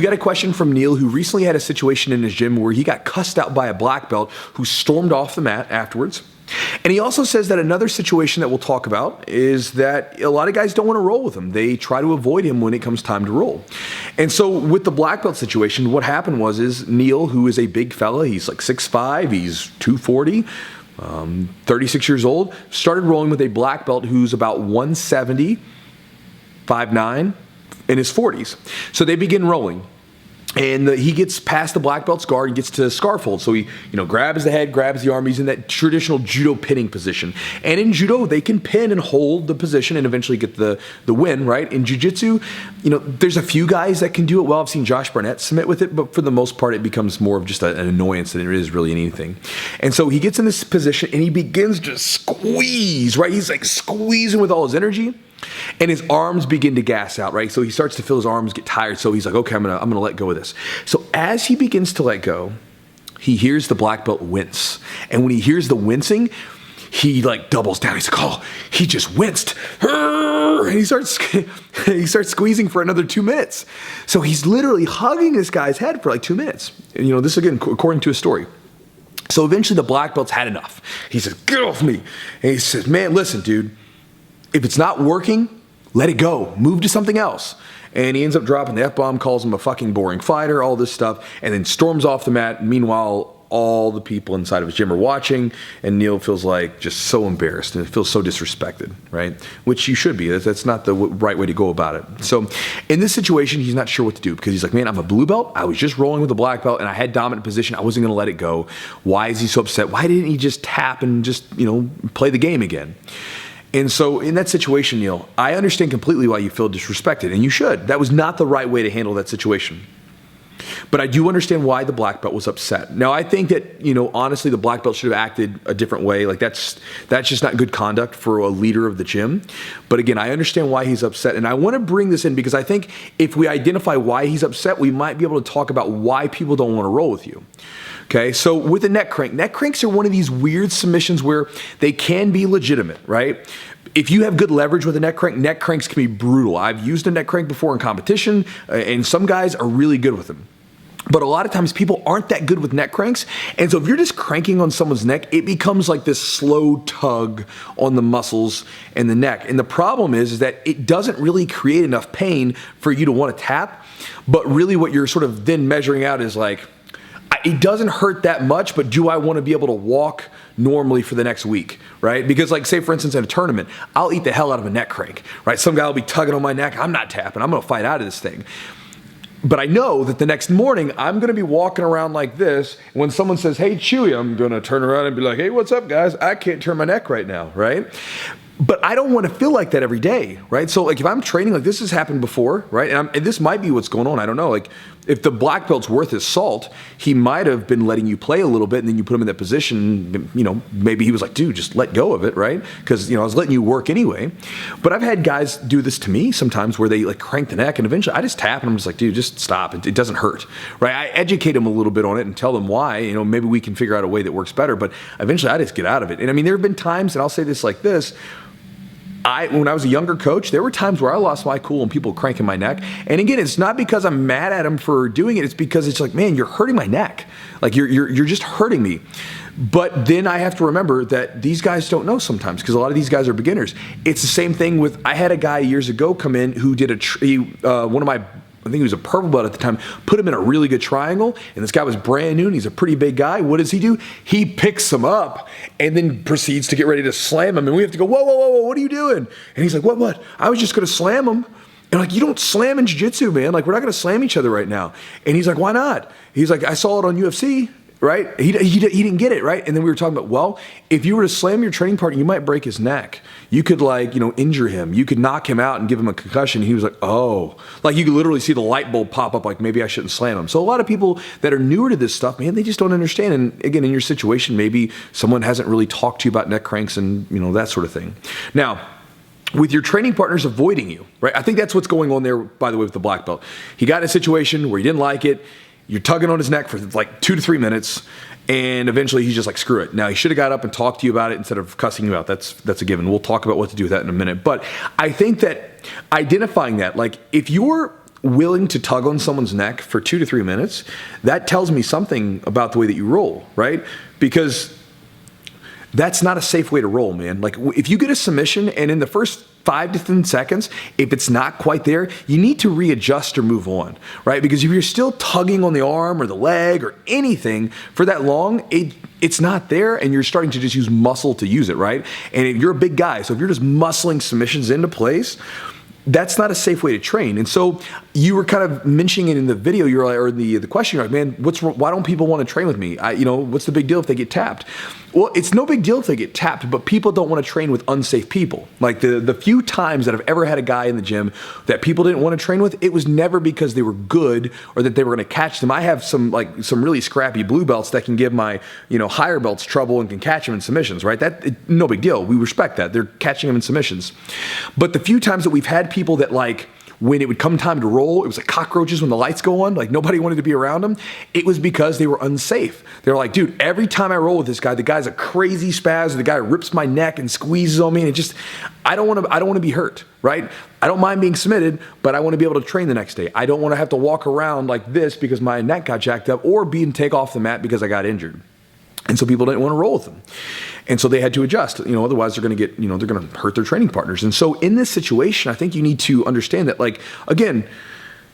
We got a question from Neil, who recently had a situation in his gym where he got cussed out by a black belt who stormed off the mat afterwards. And he also says that another situation that we'll talk about is that a lot of guys don't want to roll with him. They try to avoid him when it comes time to roll. And so with the black belt situation, what happened is Neil, who is a big fella, he's like 6'5", he's 240, 36 years old, started rolling with a black belt who's about 170, 5'9", in his 40s. So they begin rolling. And he gets past the black belt's guard and gets to scarf hold. So he, grabs the head, grabs the arm. He's in that traditional judo pinning position. And in judo, they can pin and hold the position and eventually get the win, right? In jiu-jitsu, there's a few guys that can do it well. I've seen Josh Barnett submit with it, but for the most part, it becomes more of just an annoyance than it is really anything. And so he gets in this position and he begins to squeeze, right? He's like squeezing with all his energy. And his arms begin to gas out, right? So he starts to feel his arms get tired. So he's like, okay, I'm gonna let go of this. So as he begins to let go, he hears the black belt wince. And when he hears the wincing, he like doubles down. He's like, oh, he just winced. And he starts squeezing for another 2 minutes. So he's literally hugging this guy's head for like 2 minutes. And this again, according to his story. So eventually the black belt's had enough. He says, get off me. And he says, man, listen, dude. If it's not working, let it go. Move to something else. And he ends up dropping the F-bomb, calls him a fucking boring fighter, all this stuff, and then storms off the mat. Meanwhile, all the people inside of his gym are watching, and Neil feels like just so embarrassed and feels so disrespected, right? Which you should be. That's not the right way to go about it. So in this situation, he's not sure what to do because he's like, man, I'm a blue belt. I was just rolling with a black belt, and I had dominant position. I wasn't going to let it go. Why is he so upset? Why didn't he just tap and just, play the game again? And so in that situation, Neil, I understand completely why you feel disrespected, and you should. That was not the right way to handle that situation. But I do understand why the black belt was upset. Now, I think that, honestly, the black belt should have acted a different way. Like, that's just not good conduct for a leader of the gym. But again, I understand why he's upset. And I want to bring this in because I think if we identify why he's upset, we might be able to talk about why people don't want to roll with you. Okay, so with a neck cranks are one of these weird submissions where they can be legitimate, right? If you have good leverage with a neck cranks can be brutal. I've used a neck crank before in competition, and some guys are really good with them. But a lot of times people aren't that good with neck cranks. And so if you're just cranking on someone's neck, it becomes like this slow tug on the muscles and the neck. And the problem is that it doesn't really create enough pain for you to want to tap. But really what you're sort of then measuring out is like, it doesn't hurt that much, but do I want to be able to walk normally for the next week, right? Because like say for instance in a tournament, I'll eat the hell out of a neck crank, right? Some guy will be tugging on my neck. I'm not tapping. I'm going to fight out of this thing. But I know that the next morning I'm going to be walking around like this. When someone says, hey, Chewy, I'm going to turn around and be like, hey, what's up, guys? I can't turn my neck right now, right? But I don't want to feel like that every day, right? So like if I'm training, like this has happened before, right? And this might be what's going on. I don't know. Like if the black belt's worth his salt, he might have been letting you play a little bit and then you put him in that position, maybe he was like, dude, just let go of it, right? Because, I was letting you work anyway. But I've had guys do this to me sometimes where they like crank the neck and eventually I just tap and I'm just like, dude, just stop. It doesn't hurt, right? I educate them a little bit on it and tell them why, maybe we can figure out a way that works better. But eventually I just get out of it. And I mean, there have been times, and I'll say this like this, when I was a younger coach, there were times where I lost my cool and people cranking my neck. And again, it's not because I'm mad at them for doing it. It's because it's like, man, you're hurting my neck. Like you're just hurting me. But then I have to remember that these guys don't know sometimes because a lot of these guys are beginners. It's the same thing with, I had a guy years ago come in who did one of my, I think he was a purple belt at the time, put him in a really good triangle, and this guy was brand new, and he's a pretty big guy. What does he do? He picks him up and then proceeds to get ready to slam him, and we have to go, whoa, whoa, whoa, whoa, what are you doing? And he's like, what? I was just going to slam him. And like, you don't slam in jiu-jitsu, man. Like, we're not going to slam each other right now. And he's like, why not? He's like, I saw it on UFC. Right? He didn't get it, right? And then we were talking about, well, if you were to slam your training partner, you might break his neck. You could injure him. You could knock him out and give him a concussion. He was like, oh. Like you could literally see the light bulb pop up like maybe I shouldn't slam him. So a lot of people that are newer to this stuff, man, they just don't understand. And again, in your situation, maybe someone hasn't really talked to you about neck cranks and that sort of thing. Now, with your training partners avoiding you, right? I think that's what's going on there, by the way, with the black belt. He got in a situation where he didn't like it. You're tugging on his neck for like 2 to 3 minutes, and eventually he's just like, screw it. Now, he should have got up and talked to you about it instead of cussing you out. That's a given. We'll talk about what to do with that in a minute. But I think that identifying that, like if you're willing to tug on someone's neck for 2 to 3 minutes, that tells me something about the way that you roll, right? Because that's not a safe way to roll, man. Like if you get a submission and in the first 5 to 10 seconds, if it's not quite there, you need to readjust or move on, right? Because if you're still tugging on the arm or the leg or anything for that long, it's not there and you're starting to just use muscle to use it, right? And if you're a big guy, so if you're just muscling submissions into place, that's not a safe way to train. And so you were kind of mentioning it in the video, you're like, or the question, you're like, man, why don't people want to train with me? What's the big deal if they get tapped? Well, it's no big deal if they get tapped, but people don't want to train with unsafe people. Like the few times that I've ever had a guy in the gym that people didn't want to train with, it was never because they were good or that they were going to catch them. I have some really scrappy blue belts that can give my higher belts trouble and can catch them in submissions, right? No big deal. We respect that. They're catching them in submissions. But the few times that we've had people that when it would come time to roll, it was like cockroaches when the lights go on, like nobody wanted to be around them. It was because they were unsafe. They were like, dude, every time I roll with this guy, the guy's a crazy spaz, the guy rips my neck and squeezes on me, and I don't want to be hurt, right? I don't mind being submitted, but I want to be able to train the next day. I don't want to have to walk around like this because my neck got jacked up or take off the mat because I got injured. And so people didn't want to roll with them. And so they had to adjust, otherwise they're going to get, they're going to hurt their training partners. And so in this situation, I think you need to understand that, again,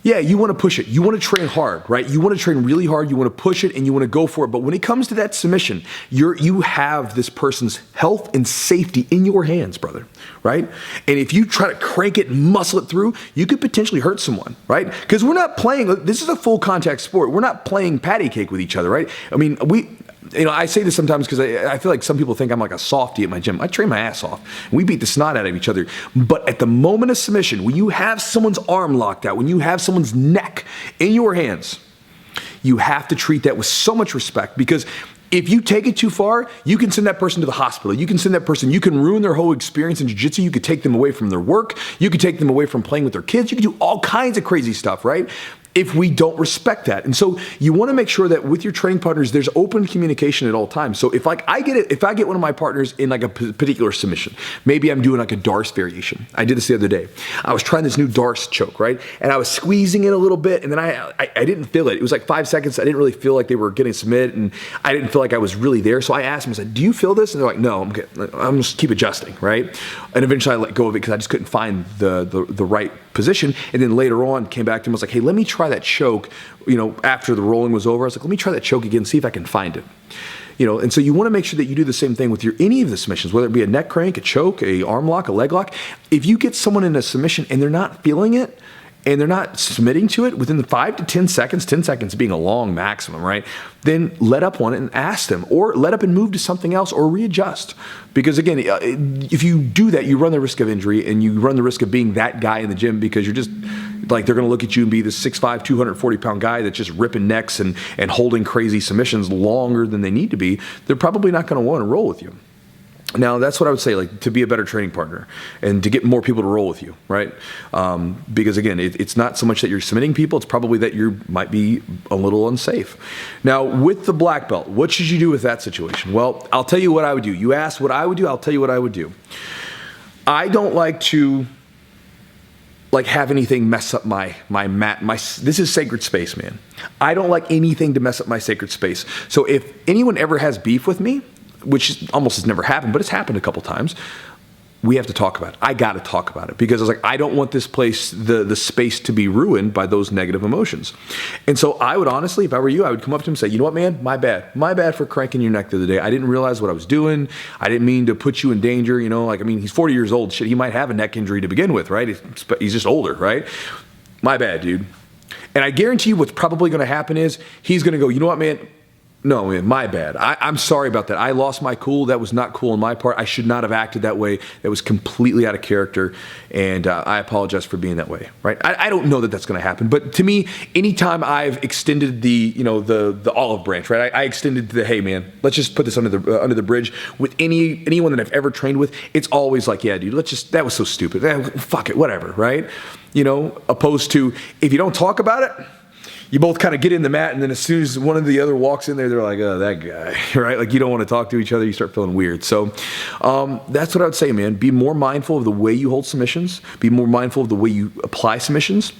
yeah, you want to push it. You want to train hard, right? You want to train really hard. You want to push it and you want to go for it. But when it comes to that submission, you have this person's health and safety in your hands, brother, right? And if you try to crank it and muscle it through, you could potentially hurt someone, right? Because we're not playing, this is a full contact sport. We're not playing patty cake with each other, right? I mean, I say this sometimes because I feel like some people think I'm like a softie at my gym. I train my ass off. We beat the snot out of each other. But at the moment of submission, when you have someone's arm locked out, when you have someone's neck in your hands, you have to treat that with so much respect, because if you take it too far, you can send that person to the hospital. You can ruin their whole experience in jiu-jitsu. You could take them away from their work. You could take them away from playing with their kids. You could do all kinds of crazy stuff, right? If we don't respect that. And so you want to make sure that with your training partners, there's open communication at all times. So if I get one of my partners in like a particular submission, maybe I'm doing like a Darce variation. I did this the other day. I was trying this new Darce choke, right? And I was squeezing it a little bit, and then I didn't feel it. It was like 5 seconds. I didn't really feel like they were getting submitted, and I didn't feel like I was really there. So I asked them, I said, do you feel this? And they're like, no, I'm just keep adjusting, right? And eventually I let go of it because I just couldn't find the right position. And then later on came back to him, was like, hey, let me try that choke, after the rolling was over. I was like, let me try that choke again, see if I can find it. And so you want to make sure that you do the same thing with any of the submissions, whether it be a neck crank, a choke, a arm lock, a leg lock. If you get someone in a submission and they're not feeling it, and they're not submitting to it within the 5 to 10 seconds, 10 seconds being a long maximum, right? Then let up on it and ask them, or let up and move to something else, or readjust. Because again, if you do that, you run the risk of injury, and you run the risk of being that guy in the gym, because you're just like, they're going to look at you and be this 6'5", 240-pound guy that's just ripping necks and holding crazy submissions longer than they need to be. They're probably not going to want to roll with you. Now, that's what I would say, to be a better training partner and to get more people to roll with you, right? Because again, it's not so much that you're submitting people, it's probably that you might be a little unsafe. Now, with the black belt, what should you do with that situation? Well, I'll tell you what I would do. You asked what I would do, I'll tell you what I would do. I don't like to have anything mess up my mat. This is sacred space, man. I don't like anything to mess up my sacred space. So if anyone ever has beef with me, which almost has never happened, but it's happened a couple times, we have to talk about it. I got to talk about it, because I was like, I don't want this place, the space, to be ruined by those negative emotions. And so I would honestly, if I were you, I would come up to him and say, you know what, man, my bad for cranking your neck the other day. I didn't realize what I was doing. I didn't mean to put you in danger. He's 40 years old. Shit, he might have a neck injury to begin with, right? He's just older, right? My bad, dude. And I guarantee you what's probably going to happen is he's going to go, you know what, man? No, man, my bad. I'm sorry about that. I lost my cool. That was not cool on my part. I should not have acted that way. That was completely out of character, and I apologize for being that way, right? I don't know that that's going to happen, but to me, anytime I've extended the olive branch, right? I extended the, hey, man, let's just put this under the bridge with anyone that I've ever trained with. It's always like, yeah, dude, that was so stupid. Fuck it, whatever, right? Opposed to, if you don't talk about it, you both kind of get in the mat, and then as soon as one of the other walks in there, they're like, oh, that guy, right? Like, you don't want to talk to each other. You start feeling weird. So that's what I would say, man. Be more mindful of the way you hold submissions. Be more mindful of the way you apply submissions.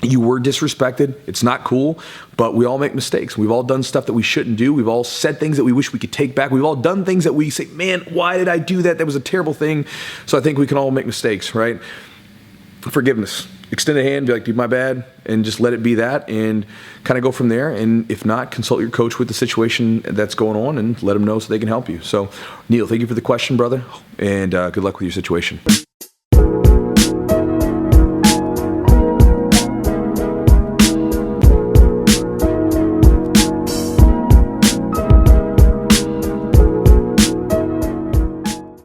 You were disrespected. It's not cool, but we all make mistakes. We've all done stuff that we shouldn't do. We've all said things that we wish we could take back. We've all done things that we say, man, why did I do that? That was a terrible thing. So I think we can all make mistakes, right? Forgiveness. Extend a hand, be like, dude, my bad, and just let it be that, and kind of go from there. And if not, consult your coach with the situation that's going on and let them know so they can help you. So, Neil, thank you for the question, brother, and good luck with your situation.